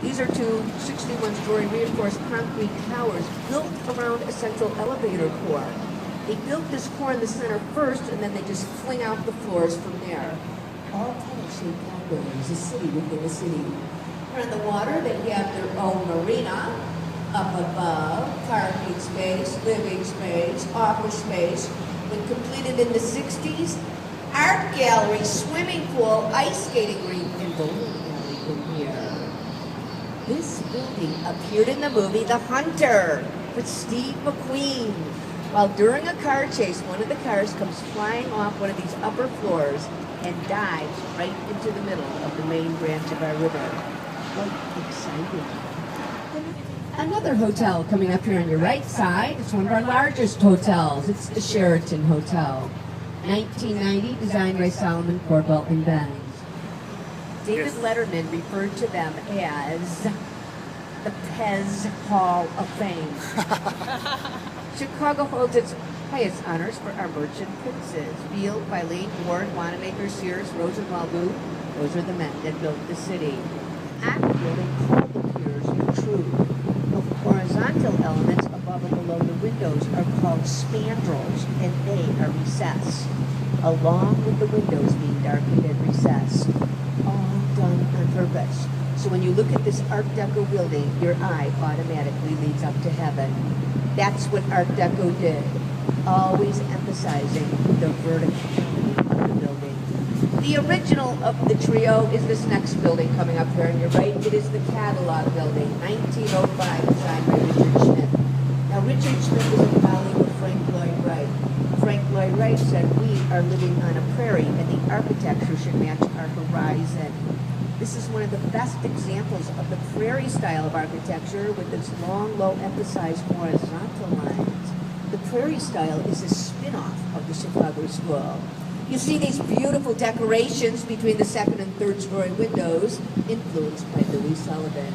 These are two 61-story reinforced concrete towers built around a central elevator core. They built this core in the center first, and then they just fling out the floors from there. All tunnel-shaped outbuildings, a city within a city. On the water, they have their own marina. Up above, parking space, living space, office space. When completed in the 60s, art gallery, swimming pool, ice skating rink, and bowling alley in here. This building appeared in the movie The Hunter with Steve McQueen. While during a car chase, one of the cars comes flying off one of these upper floors and dives right into the middle of the main branch of our river. Quite exciting. Another hotel coming up here on your right side. It's one of our largest hotels. It's the Sheraton Hotel. 1990, designed by Solomon Corbett and Benz. David Letterman referred to them as the Pez Hall of Fame. Chicago holds its highest honors for our merchant princes. Field, Eileen, Ward, Wanamaker, Sears, Rose and Waldo. Those are the men that built the city. At the building called the piers protrude. The horizontal elements above and below the windows are called spandrels, and they are recessed, along with the windows being darkened and recessed. All done on purpose. So when you look at this Art Deco building, your eye automatically leads up to heaven. That's what Art Deco did, always emphasizing the verticality of the building. The original of the trio is this next building coming up here on your right. It is the Catalog Building, 1905, designed by Richard Schmidt. Now, Richard Schmidt was a colleague of Frank Lloyd Wright. Frank Lloyd Wright said, "We are living on a prairie, and the architecture should match our horizon." This is one of the best examples of the prairie style of architecture with its long, low-emphasized horizontal lines. The prairie style is a spin-off of the Chicago School. You see these beautiful decorations between the second and third story windows, influenced by Louis Sullivan.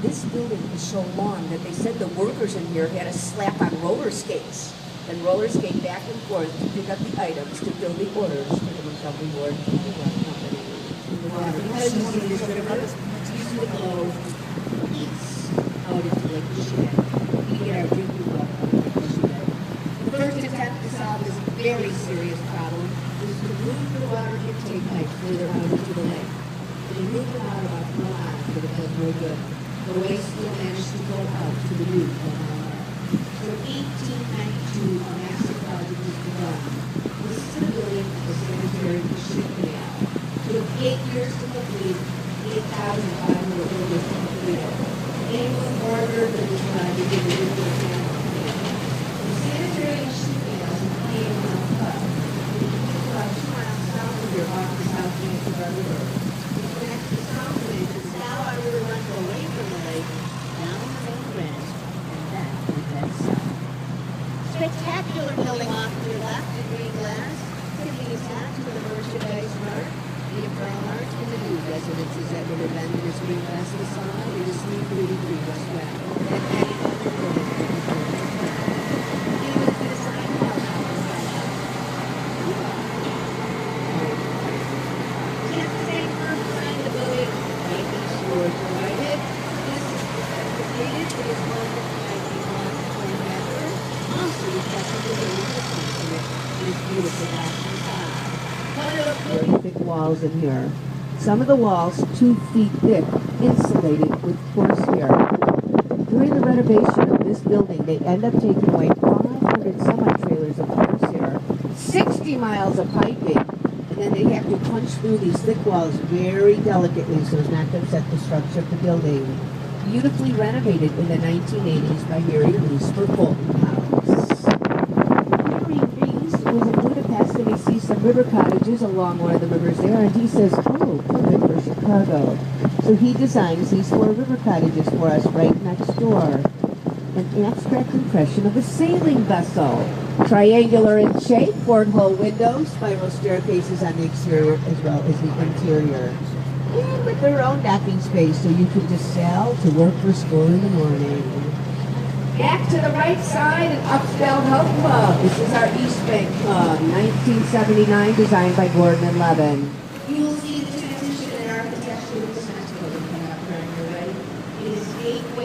This building is so long that they said the workers in here had to slap on roller skates and roller skate back and forth to pick up the items to fill the orders for the Montgomery Ward Company. Because you see this river, using the globe east out into Lake Michigan. We get our drinking water out of Lake Michigan. The first attempt to solve this very serious problem is to move the water intake pipe further out into the lake. They moved it out about 1 mile, but it was no good. The waste still managed to go out to the roof of the water. So 1892, a massive project was begun. This is the building of the sanitary ship canal. It took 8 years to complete, 8,500 buildings to complete it. Anyone ordered that this project in the nuclear canal. The sanitary ship canals came on a cut. It's about 2 miles south of here off the south bank of our river. It connects the south bank, and now our river runs away from the lake, down the main branch, and then we head south. Spectacular building off to your left in green glass, tipping his hat to the merchandise mart, the Imperial Arch, and the new residences at River Bend in his green glass facade. It is 333 West West. And any other building that is built in town. He was the design house on the side. Can't say first behind the building, making sure to write it. This is completed. It is one of the 19 20 also reflecting the building in it. It is beautiful outside. Very thick walls in here. Some of the walls 2 feet thick, insulated with horsehair. During the renovation of this building, they end up taking away 500 semi-trailers of horsehair, 60 miles of piping, and then they have to punch through these thick walls very delicately so as not to upset the structure of the building. Beautifully renovated in the 1980s by Harry Reese for Fulton House. Harry Reese was in Budapest and he sees some river cottages along one of the rivers there, and he says, "Oh, perfect for Chicago." So he designs these 4 river cottages for us right next door. An abstract impression of a sailing vessel. Triangular in shape, porthole windows, spiral staircases on the exterior as well as the interior. And with their own docking space so you can just sail to work for school in the morning. Back to the right side, an upscale health club. This is our East Bank Club, 1979, designed by Gordon and Levin. You will see the transition in architecture with this next building coming up here on your right.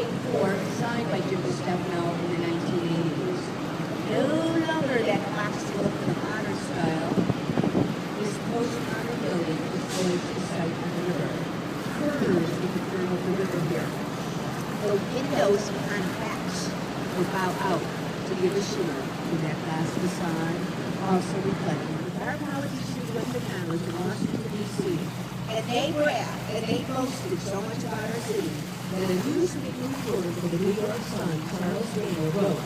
1884, designed by Jim Stefano in the 1980s. No longer that classic look in the modern style, this post-modern building is going to sight on the river. Curves in the curve of the river here. The windows on backs will bow out to give a shimmer to that glass facade, also reflecting the dark politicians went to Congress in Washington, D.C. And they bragged and they boasted so much about our city that a newsweek reporter for the New York Sun, Charles Dana, wrote,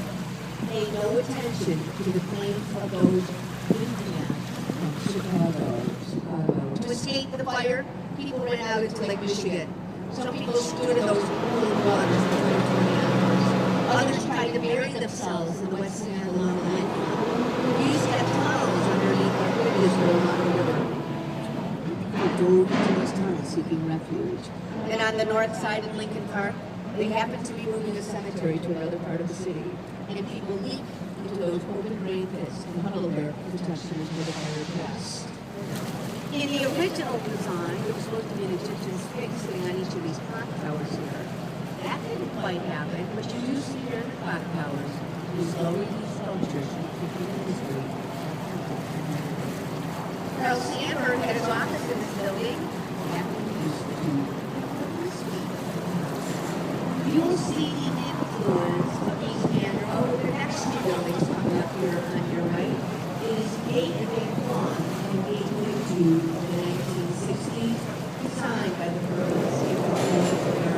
"Pay no attention to the claims of those Indians from Chicago." To escape the fire, people ran out into Lake Michigan. Some people stood in those boiling waters for 20 hours. Others tried to bury themselves in the wet sand along the lake. We used to have tunnels underneath our bridges along the river. They dove into these tunnels seeking refuge. And on the north side of Lincoln Park, they happened to be moving a cemetery to another part of the city. And people leaped into those open grain pits and huddled there for protection until the fire passed. In the original design, it was supposed to be an Egyptian sphinx sitting on each of these clock towers here. That didn't quite happen, but you do see here in the clock towers, these lower-key sculptures depicting the history. Carl Sandburg had his office in this building. You will see the influence of these the next two buildings coming up here on your right is Gate and Gate 1 and Gate 2 of the 1960s, designed by the firm of Sandburg.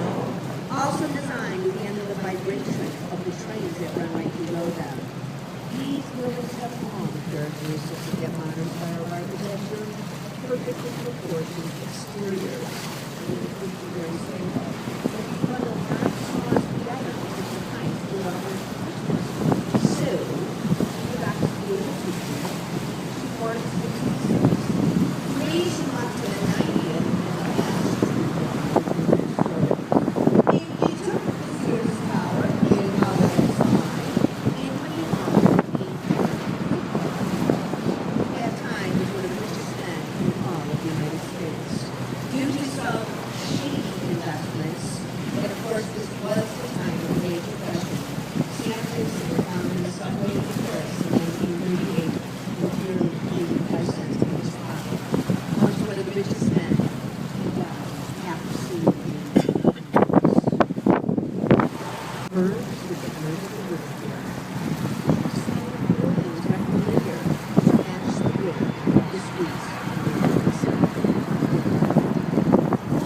Also designed with the end of the vibration of the trains that run right below them. These buildings have all the characteristics of that modern style of architecture, perfectly proportioned exteriors. Very stable. But you put a lot of stars together to make the height go up. So, you got to do it. 466. Raise them up to the 90th. If you took the Sears Tower in color design, it would be at that time was one of the richest men in all of the United States. Due to some shady investments, and of course this was the time of the Great Depression, sandwiches were found in the subway in Paris in 1938 with nearly 85 cents in his pocket. Was one of the richest men in God, absolutely. Birds with the bird of the river here. Buildings right here to match the river, the streets,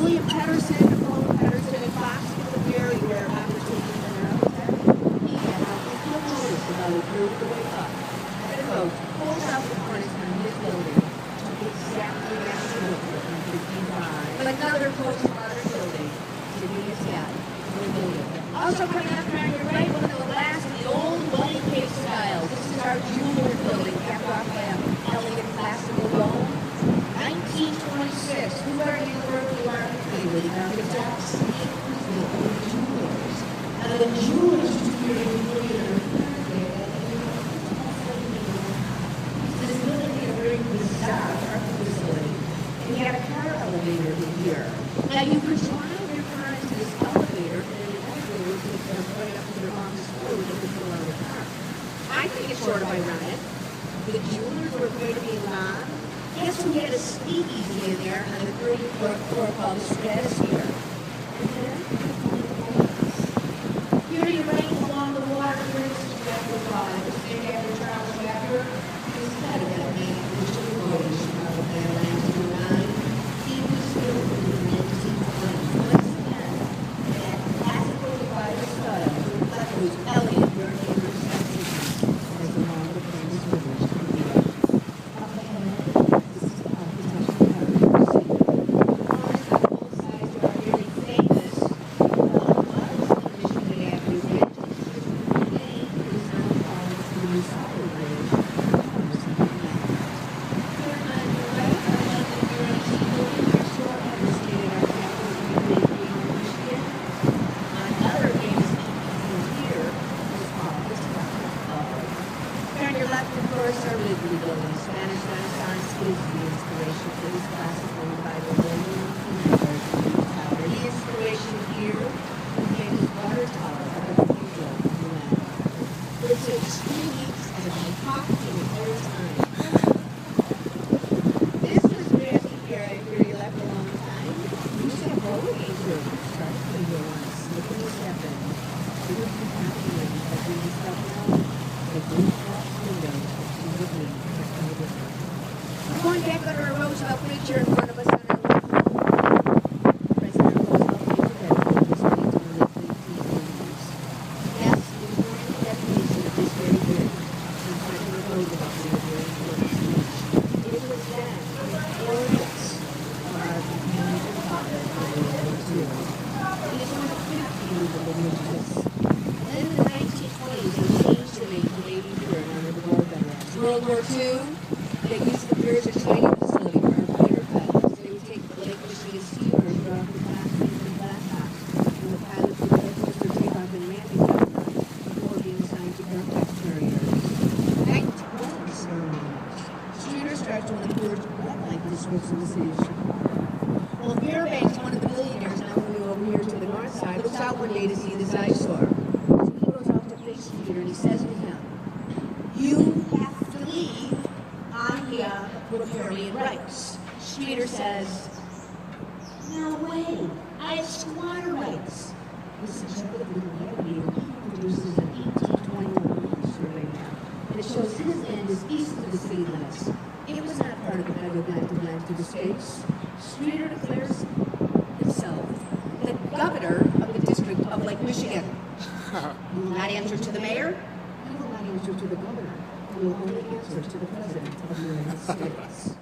William Patterson and Fox was a very rare opportunity in their outfit. He had no notice about a bird to wake up. And it wrote, pulls out the harness on his building to exactly match the river in 55. Another postmodern building to be his hat. Also coming up on your right, one of the last of the old wedding cake styles. This is our jeweler building, capped off by an elegant classical dome. 1926. Who are you working on? Leading architects. Jewelers. Now the jewelers used to be this building is a very bizarre art facility. And you have a car elevator in here. Now you could drive your car into this elevator and then the elevator would take them right up to their office floor and they could pull out of the car. I think it's sort of ironic. The jewelers were going to be involved. Guess who had a speakeasy in there on the 34th floor called the Stratosphere? Here you right along the water, here's the Stratosphere. This is after Charles Becker. He's kind of that man who was in Chicago there in 1909. He was built in the 1920s. Once again, that classical divided style reflects those elegant European sensibilities as along the famous rivers of the world. Up ahead, this is the architectural heritage. War II, they used the pier as a training facility for our fighter pilots. They would take the Lake Michigan steamers throughout the Pacific and Blackhawk, and the pilots would host their takeoff and landing ground before being assigned to aircraft carriers. Night weather ceremonies. Streeter starts one of the first wet-like districts in the city of Chicago. Well, Fairbanks, one of the billionaires now moving over here to the north side, looks out one day to see this eyesore. So he goes out to face Streeter and he says to him, "You have to leave on your riparian rights." Streeter says, "No way, I have squatter rights." This is a little letter produces an 1821 survey map, and it shows his land is east of the city limits. It was not part of the federal grant of land to the states. Streeter declares himself the governor of the District of Lake Michigan. He will not answer to the mayor. He will not answer to the governor. He will only answer to the President of the United States.